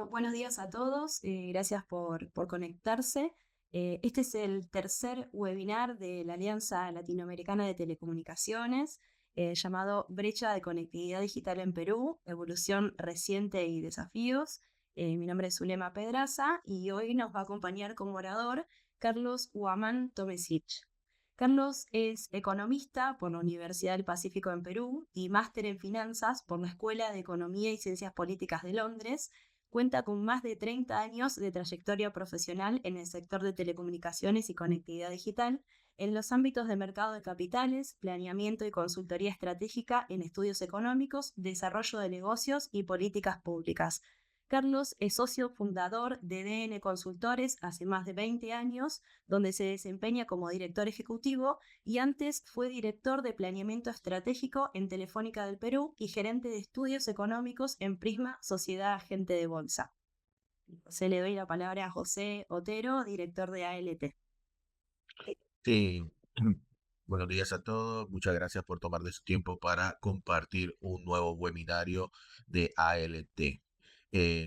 Buenos días a todos, gracias por conectarse. Este es el tercer webinar de la Alianza Latinoamericana de Telecomunicaciones, llamado Brecha de Conectividad Digital en Perú, Evolución Reciente y Desafíos. Mi nombre es Zulema Pedraza y hoy nos va a acompañar como orador Carlos Huamán Tomesic. Carlos es economista por la Universidad del Pacífico en Perú y máster en finanzas por la Escuela de Economía y Ciencias Políticas de Londres. Cuenta con más de 30 años de trayectoria profesional en el sector de telecomunicaciones y conectividad digital, en los ámbitos de mercado de capitales, planeamiento y consultoría estratégica en estudios económicos, desarrollo de negocios y políticas públicas. Carlos es socio fundador de DN Consultores hace más de 20 años, donde se desempeña como director ejecutivo y antes fue director de planeamiento estratégico en Telefónica del Perú y gerente de estudios económicos en Prisma Sociedad Agente de Bolsa. Se le doy la palabra a José Otero, director de ALT. Sí, buenos días a todos. Muchas gracias por tomar de su tiempo para compartir un nuevo webinario de ALT.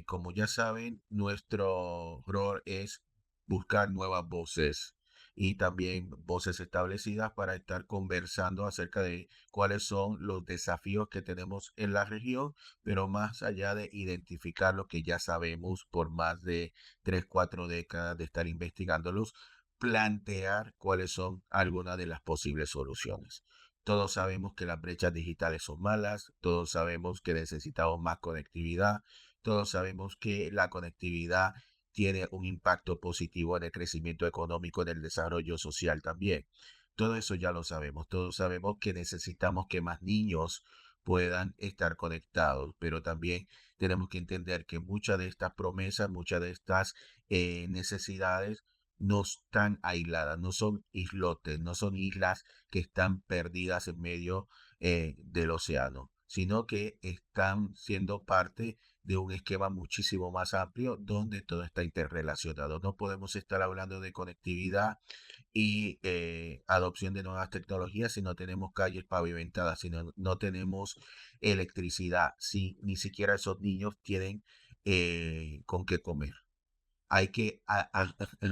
Como ya saben, nuestro rol es buscar nuevas voces y también voces establecidas para estar conversando acerca de cuáles son los desafíos que tenemos en la región, pero más allá de identificar lo que ya sabemos por más de 3, 4 décadas de estar investigándolos, plantear cuáles son algunas de las posibles soluciones. Todos sabemos que las brechas digitales son malas, todos sabemos que necesitamos más conectividad, todos sabemos que la conectividad tiene un impacto positivo en el crecimiento económico, en el desarrollo social también. Todo eso ya lo sabemos, todos sabemos que necesitamos que más niños puedan estar conectados, pero también tenemos que entender que muchas de estas promesas, muchas de estas necesidades no están aisladas, no son islotes, no son islas que están perdidas en medio del océano, sino que están siendo parte de un esquema muchísimo más amplio donde todo está interrelacionado. No podemos estar hablando de conectividad y adopción de nuevas tecnologías si no tenemos calles pavimentadas, si no tenemos electricidad, si ni siquiera esos niños tienen con qué comer. Hay que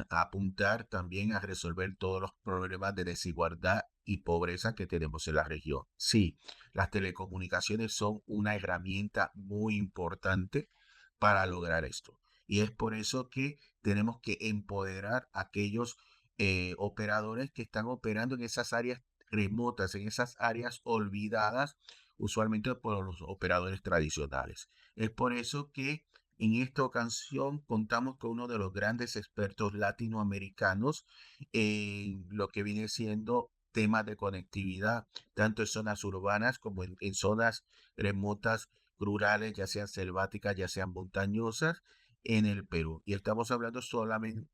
apuntar también a resolver todos los problemas de desigualdad y pobreza que tenemos en la región. Sí, las telecomunicaciones son una herramienta muy importante para lograr esto. Y es por eso que tenemos que empoderar a aquellos operadores que están operando en esas áreas remotas, en esas áreas olvidadas, usualmente por los operadores tradicionales. Es por eso que en esta ocasión contamos con uno de los grandes expertos latinoamericanos en lo que viene siendo temas de conectividad, tanto en zonas urbanas como en zonas remotas, rurales, ya sean selváticas, ya sean montañosas, en el Perú. Y estamos hablando solamente,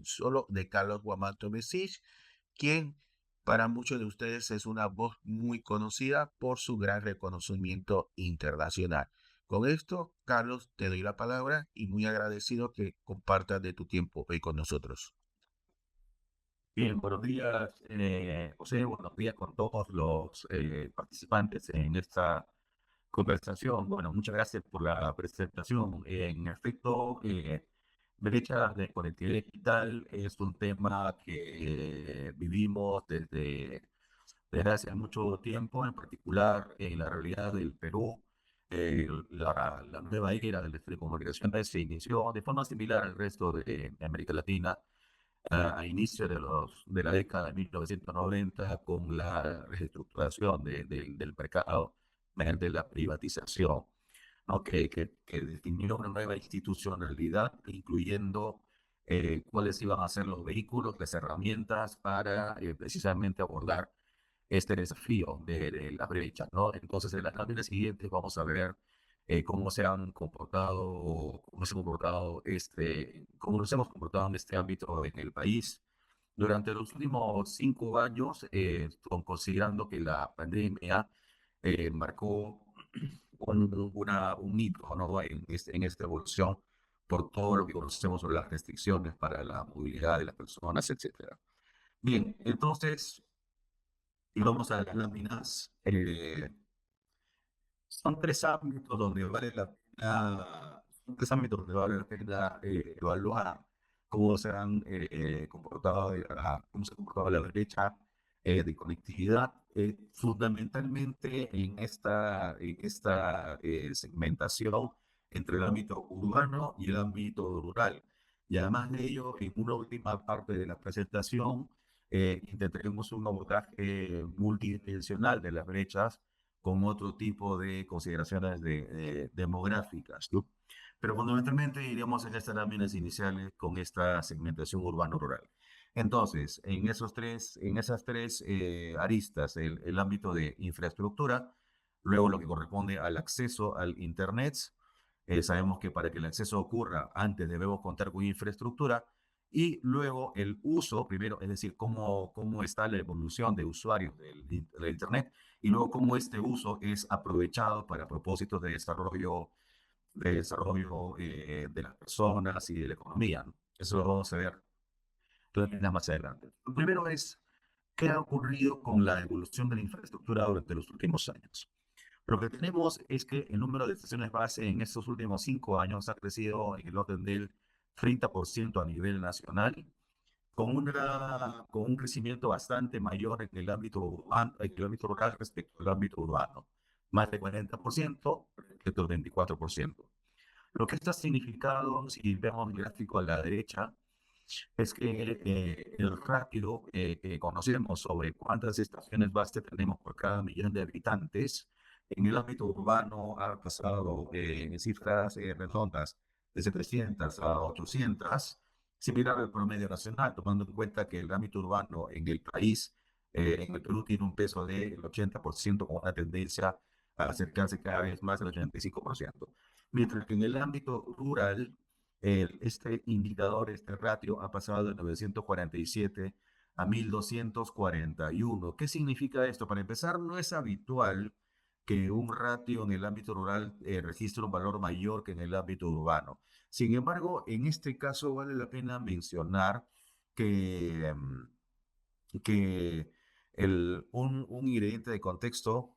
solo de Carlos Guamato Mesich, quien para muchos de ustedes es una voz muy conocida por su gran reconocimiento internacional. Con esto, Carlos, te doy la palabra y muy agradecido que compartas de tu tiempo hoy con nosotros. Bien, buenos días, José, buenos días con todos los participantes en esta conversación. Bueno, muchas gracias por la presentación. En efecto, brechas de conectividad digital es un tema que vivimos desde hace mucho tiempo, en particular en la realidad del Perú. La nueva era de las telecomunicaciones se inició de forma similar al resto de América Latina a inicio de la década de 1990 con la reestructuración del mercado mediante la privatización, ¿no? Que definió una nueva institucionalidad, incluyendo cuáles iban a ser los vehículos, las herramientas para precisamente abordar este desafío de la brecha, ¿no? Entonces, en las láminas siguientes vamos a ver cómo nos hemos comportado en este ámbito en el país. Durante los últimos 5 años, considerando que la pandemia marcó un hito, ¿no? En esta evolución por todo lo que conocemos sobre las restricciones para la movilidad de las personas, etcétera. Bien, entonces, y vamos a las láminas. Son tres ámbitos donde vale la pena tres ámbitos donde vale la pena evaluar cómo se han comportado, cómo se ha comportado la brecha de conectividad, fundamentalmente en esta segmentación entre el ámbito urbano y el ámbito rural. Y además de ello, en una última parte de la presentación, intentaremos un abordaje multidimensional de las brechas con otro tipo de consideraciones demográficas, ¿no? Pero fundamentalmente iríamos en estas láminas iniciales con esta segmentación urbano-rural. Entonces, en esas tres aristas, el ámbito de infraestructura, luego lo que corresponde al acceso al Internet, sabemos que para que el acceso ocurra, antes debemos contar con infraestructura, y luego el uso, primero, es decir, cómo está la evolución de usuarios del Internet, y luego cómo este uso es aprovechado para propósitos de desarrollo de las personas y de la economía, ¿no? Eso lo vamos a ver todavía más adelante. Lo primero es qué ha ocurrido con la evolución de la infraestructura durante los últimos años. Lo que tenemos es que el número de estaciones base en estos últimos 5 años ha crecido en el orden del 30% a nivel nacional, con un crecimiento bastante mayor en el ámbito rural respecto al ámbito urbano, más de 40% respecto al 24%. Lo que esto ha significado, si vemos el gráfico a la derecha, es que el ratio que conocemos sobre cuántas estaciones base tenemos por cada millón de habitantes en el ámbito urbano ha pasado en cifras redondas de 700 a 800, similar al promedio nacional, tomando en cuenta que el ámbito urbano en el país, en el Perú, tiene un peso del 80% con una tendencia a acercarse cada vez más al 85%. Mientras que en el ámbito rural, este indicador, este ratio, ha pasado de 947 a 1241. ¿Qué significa esto? Para empezar, no es habitual que un ratio en el ámbito rural registre un valor mayor que en el ámbito urbano. Sin embargo, en este caso vale la pena mencionar que, que un ingrediente de contexto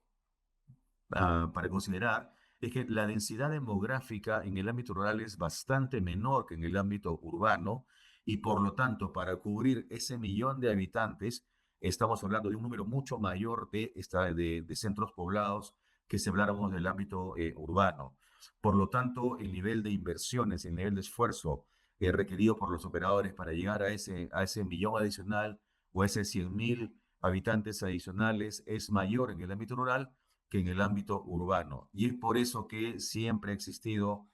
para considerar es que la densidad demográfica en el ámbito rural es bastante menor que en el ámbito urbano, y por lo tanto, para cubrir ese millón de habitantes, estamos hablando de un número mucho mayor de centros poblados que si habláramos del ámbito urbano. Por lo tanto, el nivel de inversiones, el nivel de esfuerzo requerido por los operadores para llegar a ese millón adicional o a ese 100.000 habitantes adicionales es mayor en el ámbito rural que en el ámbito urbano. Y es por eso que siempre ha existido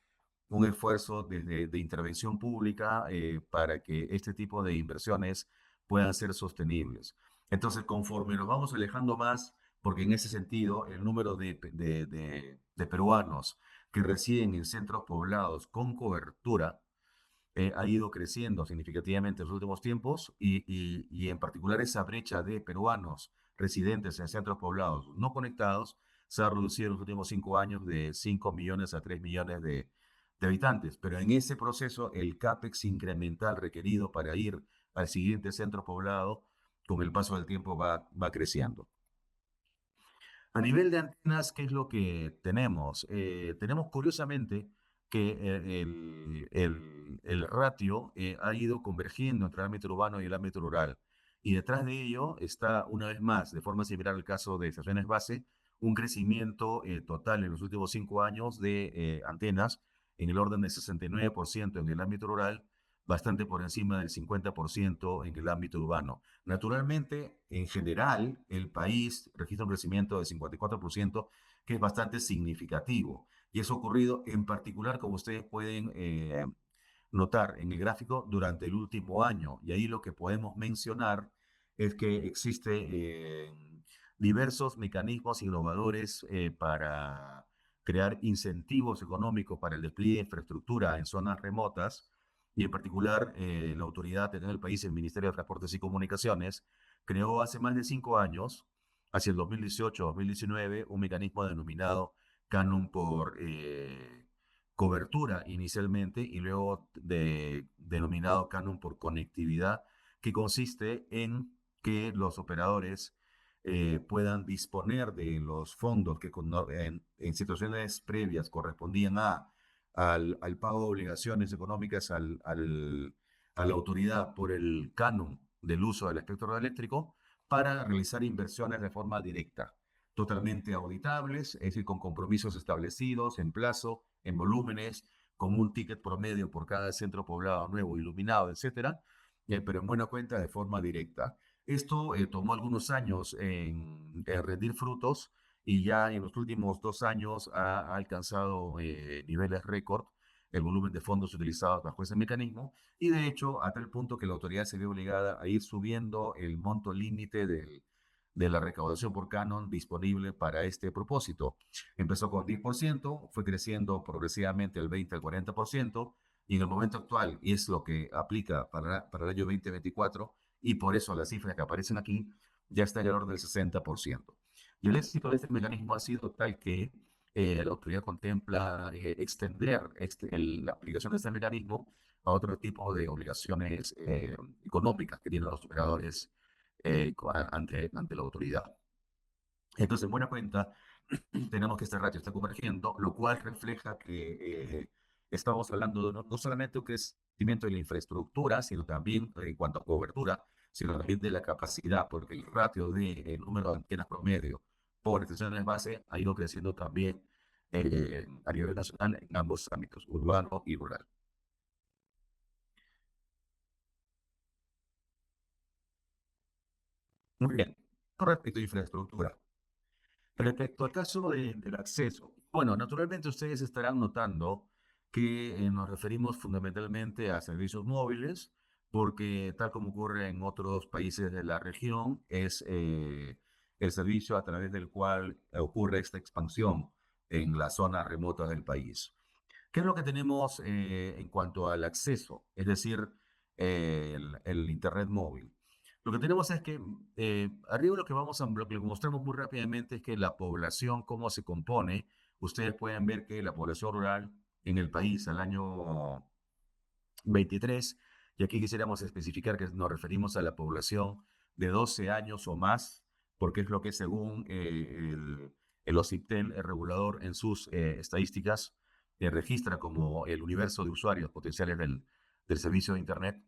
un esfuerzo de intervención pública para que este tipo de inversiones puedan ser sostenibles. Entonces, conforme nos vamos alejando más, porque en ese sentido el número de peruanos que residen en centros poblados con cobertura ha ido creciendo significativamente en los últimos tiempos, y en particular esa brecha de peruanos residentes en centros poblados no conectados se ha reducido en los últimos 5 años de 5 millones a 3 millones de habitantes. Pero en ese proceso el CAPEX incremental requerido para ir al siguiente centro poblado con el paso del tiempo va creciendo. A nivel de antenas, ¿qué es lo que tenemos? Tenemos curiosamente que el ratio ha ido convergiendo entre el ámbito urbano y el ámbito rural. Y detrás de ello está, una vez más, de forma similar al caso de estaciones base, un crecimiento total en los últimos 5 años de antenas en el orden de 69% en el ámbito rural, bastante por encima del 50% en el ámbito urbano. Naturalmente, en general, el país registra un crecimiento de 54%, que es bastante significativo. Y eso ha ocurrido en particular, como ustedes pueden notar en el gráfico, durante el último año. Y ahí lo que podemos mencionar es que existe diversos mecanismos innovadores para crear incentivos económicos para el despliegue de infraestructura en zonas remotas, y en particular la autoridad en el país, el Ministerio de Transportes y Comunicaciones, creó hace más de 5 años, hacia el 2018-2019, un mecanismo denominado Canon por cobertura inicialmente, y luego denominado Canon por conectividad, que consiste en que los operadores puedan disponer de los fondos que en situaciones previas correspondían a al pago de obligaciones económicas a la autoridad por el canon del uso del espectro eléctrico para realizar inversiones de forma directa, totalmente auditables, es decir, con compromisos establecidos en plazo, en volúmenes, con un ticket promedio por cada centro poblado nuevo, iluminado, etcétera, pero en buena cuenta de forma directa. Esto tomó algunos años en rendir frutos y ya en los últimos 2 años ha alcanzado niveles récord el volumen de fondos utilizados bajo ese mecanismo y de hecho a tal punto que la autoridad se ve obligada a ir subiendo el monto límite de la recaudación por canon disponible para este propósito. Empezó con 10%, fue creciendo progresivamente al 20 al 40%, y en el momento actual, y es lo que aplica para el año 2024, y por eso las cifras que aparecen aquí, ya está en el orden del 60%. Y el éxito de este mecanismo ha sido tal que la autoridad contempla extender la aplicación de este mecanismo a otro tipo de obligaciones económicas que tienen los operadores ante la autoridad. Entonces, en buena cuenta, tenemos que este ratio está convergiendo, lo cual refleja que estamos hablando de no solamente un crecimiento de la infraestructura, sino también en cuanto a cobertura, sino también de la capacidad, porque el ratio de número de antenas promedio por estaciones base ha ido creciendo también a nivel nacional en ambos ámbitos, urbano y rural. Muy bien, con respecto a infraestructura. Respecto al caso del acceso, bueno, naturalmente ustedes estarán notando que nos referimos fundamentalmente a servicios móviles, porque tal como ocurre en otros países de la región, es el servicio a través del cual ocurre esta expansión en las zonas remotas del país. ¿Qué es lo que tenemos en cuanto al acceso? Es decir, el Internet móvil. Lo que tenemos es que arriba lo que mostramos muy rápidamente es que la población, cómo se compone. Ustedes pueden ver que la población rural en el país al año 23, y aquí quisiéramos especificar que nos referimos a la población de 12 años o más, porque es lo que según el OCIPTEL, el regulador, en sus estadísticas, registra como el universo de usuarios potenciales del servicio de Internet.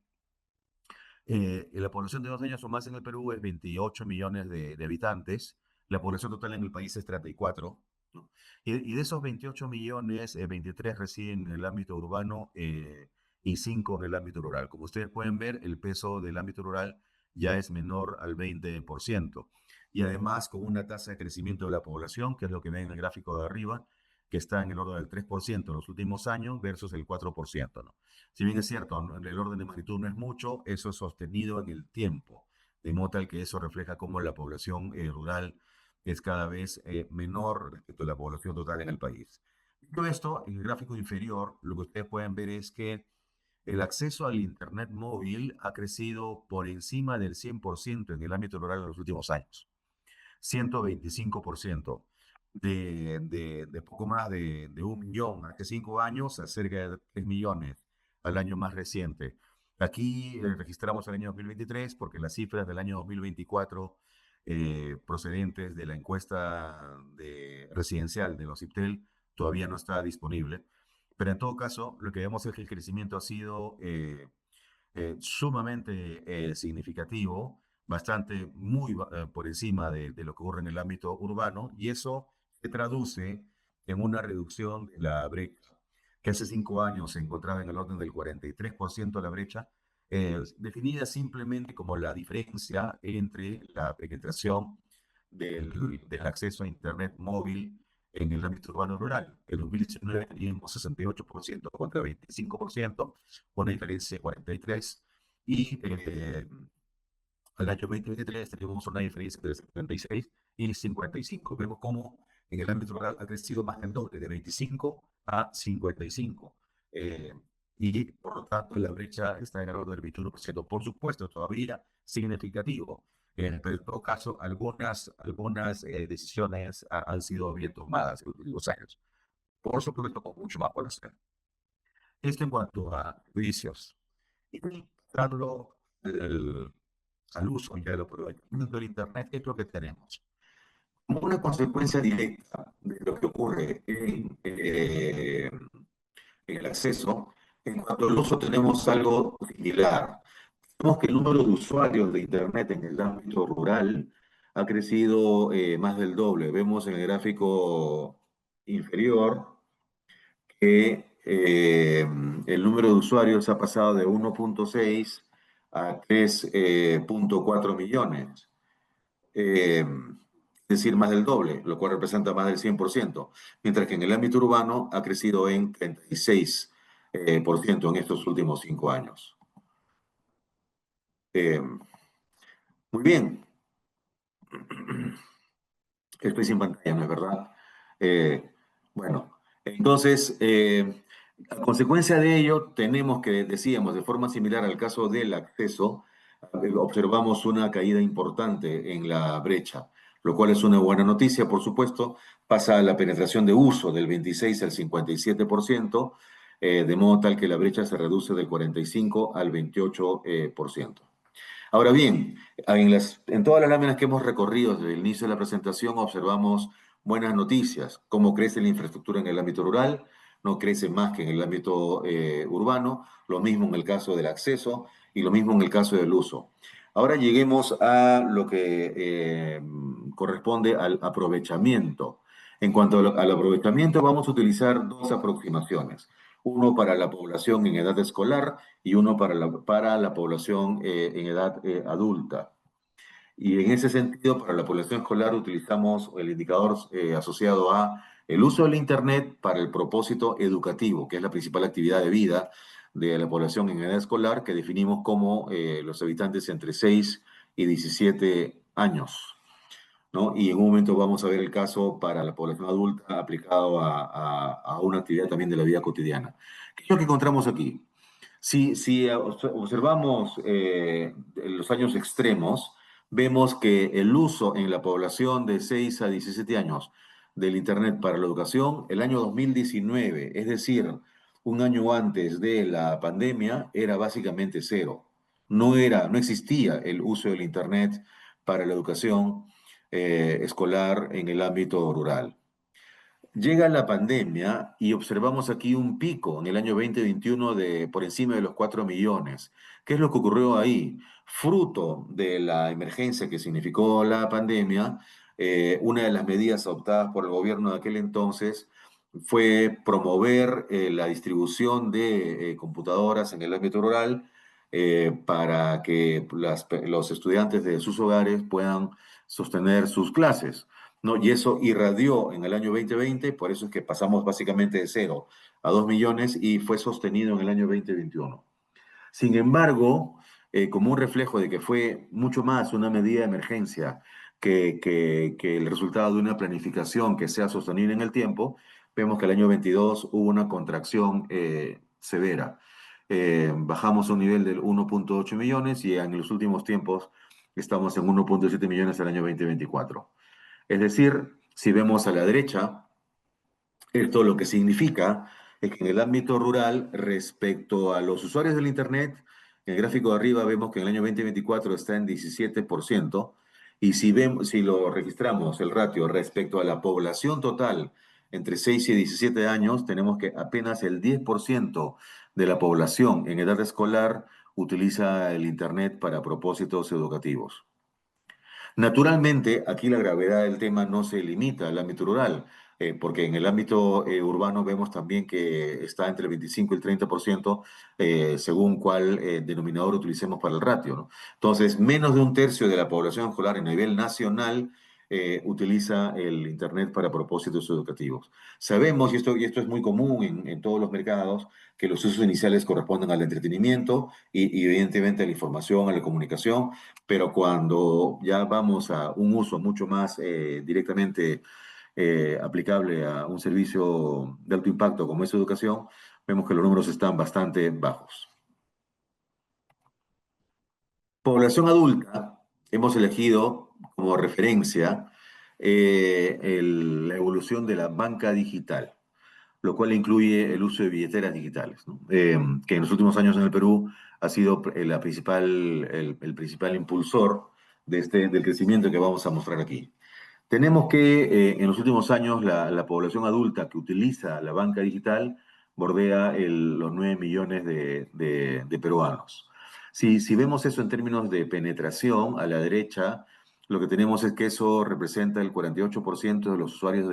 La población de 12 años o más en el Perú es 28 millones de habitantes, la población total en el país es 34, ¿no? Y de esos 28 millones, 23 residen en el ámbito urbano y 5 en el ámbito rural. Como ustedes pueden ver, el peso del ámbito rural ya es menor al 20%. Y además con una tasa de crecimiento de la población, que es lo que ven en el gráfico de arriba, que está en el orden del 3% en los últimos años versus el 4%, ¿no? Si bien es cierto, el orden de magnitud no es mucho, eso es sostenido en el tiempo, de modo tal que eso refleja cómo la población rural es cada vez menor respecto a la población total en el país. Todo esto, en el gráfico inferior, lo que ustedes pueden ver es que el acceso al Internet móvil ha crecido por encima del 100% en el ámbito rural en los últimos años. 125%, de poco más de 1 millón hace 5 años a cerca de 3 millones al año más reciente. Aquí registramos el año 2023 porque las cifras del año 2024 procedentes de la encuesta residencial de los IPTEL todavía no está disponible. Pero en todo caso, lo que vemos es que el crecimiento ha sido sumamente significativo, bastante muy por encima de lo que ocurre en el ámbito urbano, y eso se traduce en una reducción de la brecha, que hace 5 años se encontraba en el orden del 43% de la brecha, definida simplemente como la diferencia entre la penetración del acceso a Internet móvil en el ámbito urbano rural. En 2019 teníamos 68% contra 25%, una diferencia de 43%, y al año 2023 tenemos una diferencia de 76 y 55. Vemos cómo en el ámbito rural ha crecido más del doble, de 25 a 55. Y por lo tanto la brecha está en el orden del 21%. Por supuesto, todavía significativo. Pero en todo caso, algunas decisiones han sido bien tomadas en los últimos años. Por supuesto, con mucho más por hacer. Esto en cuanto a juicios. Y dando al uso ya de lo del Internet, es lo que tenemos. Como una consecuencia directa de lo que ocurre el acceso, en cuanto al uso tenemos algo similar. Vemos que el número de usuarios de Internet en el ámbito rural ha crecido más del doble. Vemos en el gráfico inferior que el número de usuarios ha pasado de 1,6 a 3,4 millones. Es decir, más del doble, lo cual representa más del 100%, mientras que en el ámbito urbano ha crecido en 36% en estos últimos 5 años. Eh, muy bien. Estoy sin pantalla, ¿no es verdad? Bueno, entonces, a consecuencia de ello, tenemos que, decíamos, de forma similar al caso del acceso, observamos una caída importante en la brecha, lo cual es una buena noticia, por supuesto. Pasa la penetración de uso del 26 al 57%, de modo tal que la brecha se reduce del 45 al 28%. Ahora bien, en todas las láminas que hemos recorrido desde el inicio de la presentación observamos buenas noticias, cómo crece la infraestructura en el ámbito rural, no crece más que en el ámbito urbano, lo mismo en el caso del acceso y lo mismo en el caso del uso. Ahora lleguemos a lo que corresponde al aprovechamiento. En cuanto al aprovechamiento, vamos a utilizar dos aproximaciones. Uno para la población en edad escolar y uno para la población en edad adulta. Y en ese sentido, para la población escolar utilizamos el indicador asociado a el uso del Internet para el propósito educativo, que es la principal actividad de vida de la población en edad escolar, que definimos como los habitantes entre 6 y 17 años, ¿no? Y en un momento vamos a ver el caso para la población adulta aplicado a una actividad también de la vida cotidiana. ¿Qué es lo que encontramos aquí? Si observamos los años extremos, vemos que el uso en la población de 6 a 17 años del Internet para la educación, el año 2019, es decir, un año antes de la pandemia, era básicamente cero. No existía el uso del Internet para la educación escolar en el ámbito rural. Llega la pandemia y observamos aquí un pico en el año 2021 de por encima de los 4 millones. ¿Qué es lo que ocurrió ahí? Fruto de la emergencia que significó la pandemia, una de las medidas adoptadas por el gobierno de aquel entonces fue promover la distribución de computadoras en el ámbito rural para que los estudiantes de sus hogares puedan sostener sus clases, ¿no? Y eso irradió en el año 2020, por eso es que pasamos básicamente de 0 a 2 millones y fue sostenido en el año 2021. Sin embargo, como un reflejo de que fue mucho más una medida de emergencia que el resultado de una planificación que sea sostenible en el tiempo, vemos que el año 22 hubo una contracción severa. Bajamos a un nivel del 1,8 millones y en los últimos tiempos estamos en 1,7 millones el año 2024. Es decir, si vemos a la derecha, esto lo que significa es que en el ámbito rural, respecto a los usuarios del Internet, en el gráfico de arriba vemos que en el año 2024 está en 17%, y si lo registramos el ratio respecto a la población total entre 6 y 17 años, tenemos que apenas el 10% de la población en edad escolar utiliza el Internet para propósitos educativos. Naturalmente, aquí la gravedad del tema no se limita al ámbito rural, porque en el ámbito urbano vemos también que está entre el 25 y el 30%, según cuál denominador utilicemos para el ratio, ¿no? Entonces, menos de un tercio de la población escolar a nivel nacional utiliza el Internet para propósitos educativos. Sabemos, y esto es muy común en todos los mercados, que los usos iniciales corresponden al entretenimiento y evidentemente a la información, a la comunicación, pero cuando ya vamos a un uso mucho más directamente aplicable a un servicio de alto impacto como es educación, vemos que los números están bastante bajos. Población adulta, hemos elegido como referencia la evolución de la banca digital, lo cual incluye el uso de billeteras digitales, ¿no? Que en los últimos años en el Perú ha sido el principal impulsor del crecimiento que vamos a mostrar aquí. Tenemos que en los últimos años la población adulta que utiliza la banca digital bordea los 9 millones de peruanos. Si vemos eso en términos de penetración, a la derecha, lo que tenemos es que eso representa el 48% de los usuarios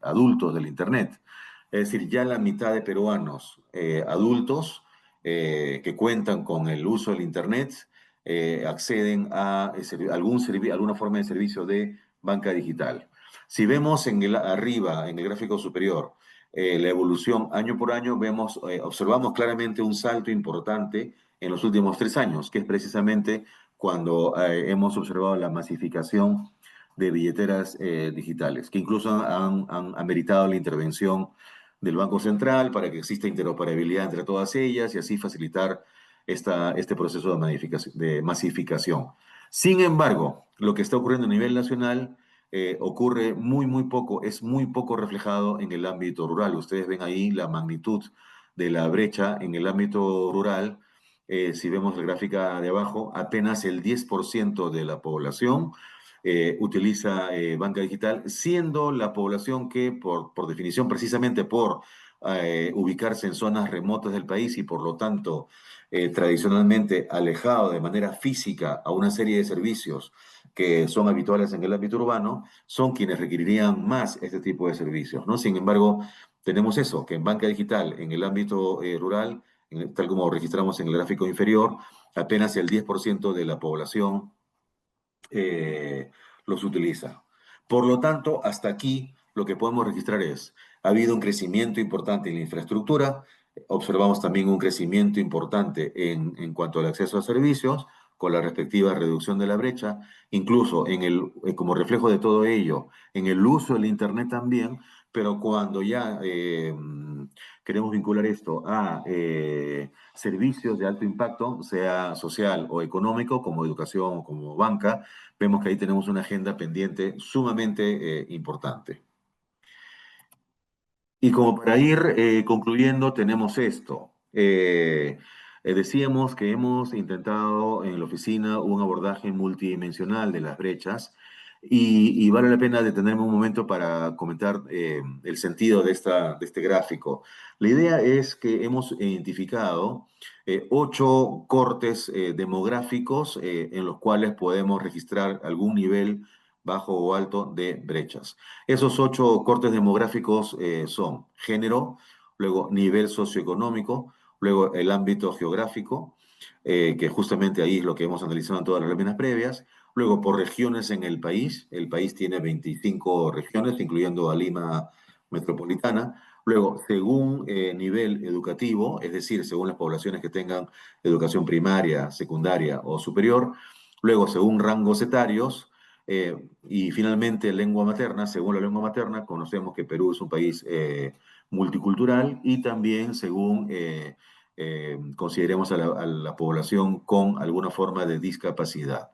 adultos del Internet. Es decir, ya la mitad de peruanos adultos que cuentan con el uso del Internet acceden a alguna forma de servicio de banca digital. Si vemos arriba, en el gráfico superior, la evolución año por año, observamos claramente un salto importante en los últimos 3 años, que es precisamente cuando hemos observado la masificación de billeteras digitales, que incluso han ameritado la intervención del Banco Central para que exista interoperabilidad entre todas ellas y así facilitar este proceso de masificación. Sin embargo, lo que está ocurriendo a nivel nacional ocurre muy poco, es muy poco reflejado en el ámbito rural. Ustedes ven ahí la magnitud de la brecha en el ámbito rural. Si vemos la gráfica de abajo, apenas el 10% de la población utiliza banca digital, siendo la población que, por definición, precisamente por ubicarse en zonas remotas del país y por lo tanto tradicionalmente alejado de manera física a una serie de servicios que son habituales en el ámbito urbano, son quienes requerirían más este tipo de servicios, ¿no? Sin embargo, tenemos eso, que en banca digital, en el ámbito rural, tal como registramos en el gráfico inferior, apenas el 10% de la población eh, los utiliza. Por lo tanto, hasta aquí lo que podemos registrar ha habido un crecimiento importante en la infraestructura, observamos también un crecimiento importante en cuanto al acceso a servicios, con la respectiva reducción de la brecha, incluso como reflejo de todo ello, en el uso del Internet también, pero cuando ya queremos vincular esto a servicios de alto impacto, sea social o económico, como educación o como banca, vemos que ahí tenemos una agenda pendiente sumamente importante. Y como para ir concluyendo, tenemos esto. Decíamos que hemos intentado en la oficina un abordaje multidimensional de las brechas y vale la pena detenerme un momento para comentar el sentido de este gráfico. La idea es que hemos identificado 8 cortes demográficos en los cuales podemos registrar algún nivel bajo o alto de brechas. Esos 8 cortes demográficos son género, luego nivel socioeconómico, luego el ámbito geográfico, que justamente ahí es lo que hemos analizado en todas las láminas previas, luego por regiones en el país tiene 25 regiones, incluyendo a Lima metropolitana, luego según nivel educativo, es decir, según las poblaciones que tengan educación primaria, secundaria o superior, luego según rangos etarios, y finalmente, lengua materna. Según la lengua materna, conocemos que Perú es un país multicultural y también según consideremos a la población con alguna forma de discapacidad.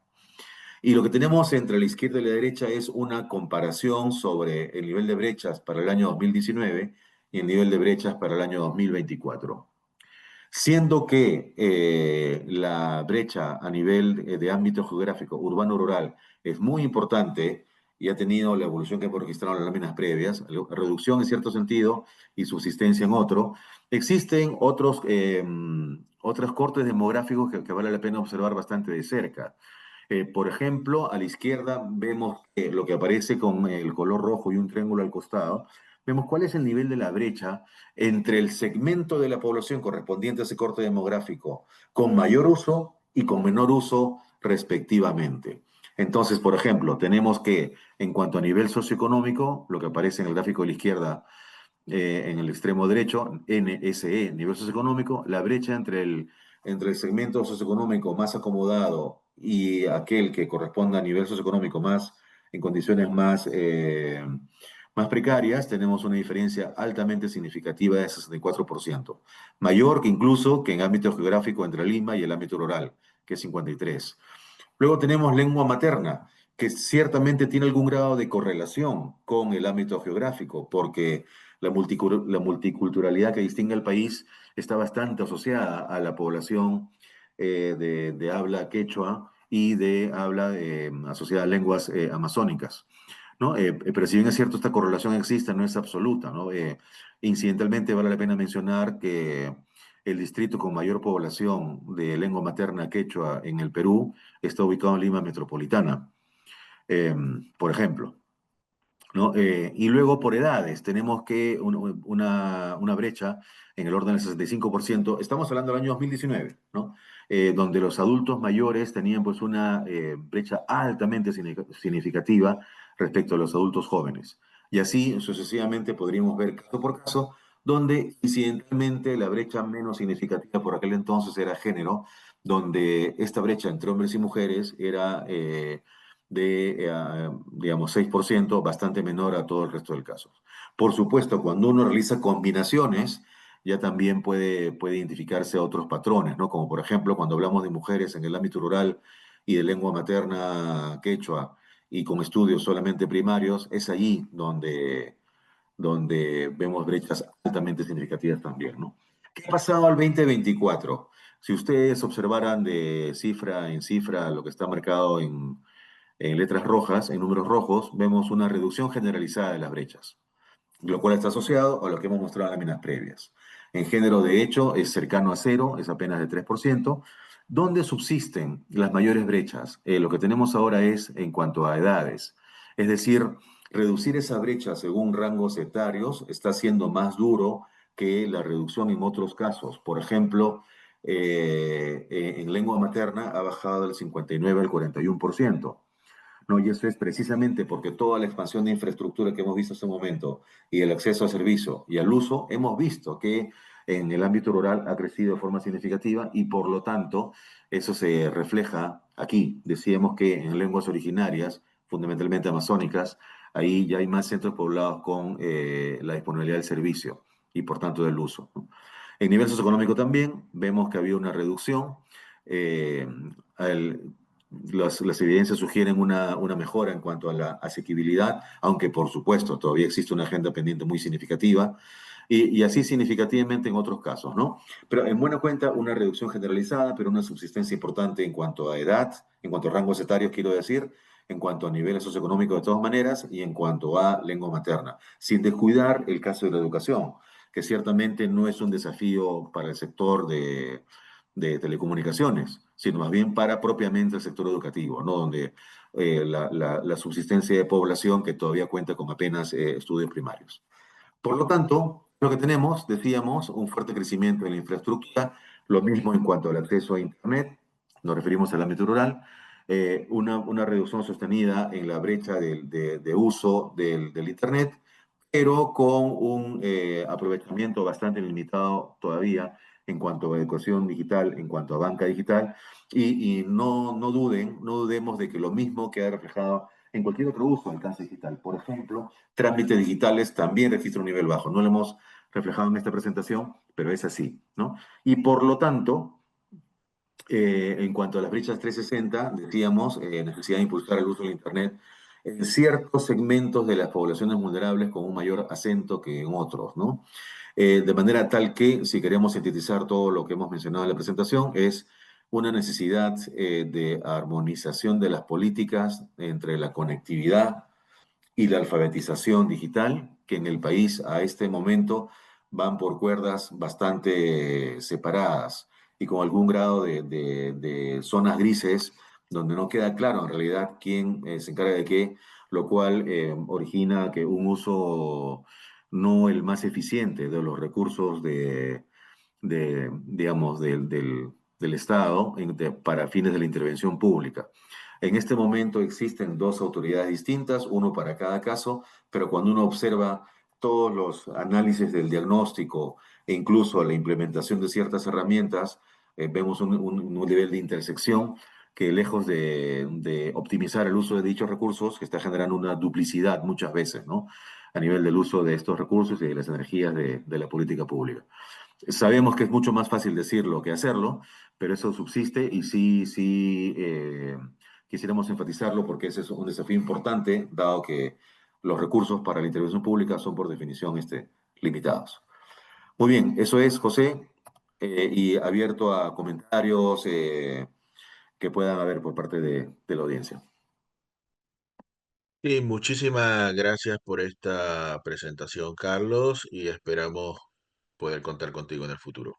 Y lo que tenemos entre la izquierda y la derecha es una comparación sobre el nivel de brechas para el año 2019 y el nivel de brechas para el año 2024. Siendo que la brecha a nivel de ámbito geográfico urbano-rural es muy importante y ha tenido la evolución que hemos registrado en las láminas previas, reducción en cierto sentido y subsistencia en otro, existen otros cortes demográficos que vale la pena observar bastante de cerca. Por ejemplo, a la izquierda vemos lo que aparece con el color rojo y un triángulo al costado. Vemos cuál es el nivel de la brecha entre el segmento de la población correspondiente a ese corte demográfico con mayor uso y con menor uso respectivamente. Entonces, por ejemplo, tenemos que en cuanto a nivel socioeconómico, lo que aparece en el gráfico de la izquierda, en el extremo derecho, NSE, nivel socioeconómico, la brecha entre el segmento socioeconómico más acomodado y aquel que corresponda a nivel socioeconómico más, en condiciones más precarias, tenemos una diferencia altamente significativa de 64%, mayor que incluso que en ámbito geográfico entre Lima y el ámbito rural, que es 53%. Luego tenemos lengua materna, que ciertamente tiene algún grado de correlación con el ámbito geográfico, porque la multiculturalidad que distingue al país está bastante asociada a la población de habla quechua y de habla asociada a lenguas amazónicas. ¿no? Pero si bien es cierto, esta correlación existe, no es absoluta, ¿no? Incidentalmente, vale la pena mencionar que el distrito con mayor población de lengua materna quechua en el Perú está ubicado en Lima Metropolitana, eh, por ejemplo. ¿No? Y luego por edades, tenemos que una brecha en el orden del 65%, estamos hablando del año 2019, ¿no? Donde los adultos mayores tenían pues una brecha altamente significativa respecto a los adultos jóvenes. Y así sucesivamente podríamos ver caso por caso, donde incidentalmente la brecha menos significativa por aquel entonces era género, donde esta brecha entre hombres y mujeres era digamos, 6%, bastante menor a todo el resto del caso. Por supuesto, cuando uno realiza combinaciones, ya también puede identificarse otros patrones, ¿no? Como por ejemplo, cuando hablamos de mujeres en el ámbito rural y de lengua materna quechua y con estudios solamente primarios, es allí donde vemos brechas altamente significativas también, ¿no? ¿Qué ha pasado al 2024? Si ustedes observaran de cifra en cifra lo que está marcado en letras rojas, en números rojos, vemos una reducción generalizada de las brechas, lo cual está asociado a lo que hemos mostrado en láminas previas. En género, de hecho, es cercano a cero, es apenas de 3%. ¿Dónde subsisten las mayores brechas? Lo que tenemos ahora es en cuanto a edades. Es decir, reducir esa brecha según rangos etarios está siendo más duro que la reducción en otros casos. Por ejemplo, en lengua materna ha bajado del 59 al 41%. No, y eso es precisamente porque toda la expansión de infraestructura que hemos visto hasta el momento y el acceso al servicio y al uso, hemos visto que en el ámbito rural ha crecido de forma significativa y por lo tanto eso se refleja aquí. Decíamos que en lenguas originarias, fundamentalmente amazónicas, ahí ya hay más centros poblados con la disponibilidad del servicio y por tanto del uso, ¿no? En nivel socioeconómico también vemos que ha habido una reducción. eh, al- las evidencias sugieren una mejora en cuanto a la asequibilidad, aunque por supuesto todavía existe una agenda pendiente muy significativa, y así significativamente en otros casos, ¿no? Pero en buena cuenta, una reducción generalizada, pero una subsistencia importante en cuanto a edad, en cuanto a rangos etarios, quiero decir, en cuanto a niveles socioeconómicos de todas maneras, y en cuanto a lengua materna, sin descuidar el caso de la educación, que ciertamente no es un desafío para el sector de telecomunicaciones, sino más bien para propiamente el sector educativo, ¿no? Donde la subsistencia de población que todavía cuenta con apenas estudios primarios. Por lo tanto, lo que tenemos, decíamos, un fuerte crecimiento en la infraestructura, lo mismo en cuanto al acceso a Internet, nos referimos al ámbito rural, una reducción sostenida en la brecha de uso del Internet, pero con un aprovechamiento bastante limitado todavía en cuanto a educación digital, en cuanto a banca digital, y no duden, no dudemos de que lo mismo queda reflejado en cualquier otro uso del alcance digital. Por ejemplo, trámites digitales también registran un nivel bajo. No lo hemos reflejado en esta presentación, pero es así, ¿no? Y por lo tanto, en cuanto a las brechas 360, decíamos, necesidad de impulsar el uso del Internet en ciertos segmentos de las poblaciones vulnerables con un mayor acento que en otros, ¿no? De manera tal que, si queremos sintetizar todo lo que hemos mencionado en la presentación, es una necesidad de armonización de las políticas entre la conectividad y la alfabetización digital, que en el país a este momento van por cuerdas bastante separadas y con algún grado de zonas grises donde no queda claro en realidad quién se encarga de qué, lo cual origina que un uso no el más eficiente de los recursos digamos, del Estado para fines de la intervención pública. En este momento existen dos autoridades distintas, uno para cada caso, pero cuando uno observa todos los análisis del diagnóstico e incluso la implementación de ciertas herramientas, vemos un nivel de intersección que lejos de optimizar el uso de dichos recursos, que está generando una duplicidad muchas veces, ¿no? A nivel del uso de estos recursos y de las energías de la política pública. Sabemos que es mucho más fácil decirlo que hacerlo, pero eso subsiste y sí, quisiéramos enfatizarlo porque ese es un desafío importante, dado que los recursos para la intervención pública son por definición limitados. Muy bien, eso es, José, y abierto a comentarios que puedan haber por parte de la audiencia. Y muchísimas gracias por esta presentación, Carlos, y esperamos poder contar contigo en el futuro.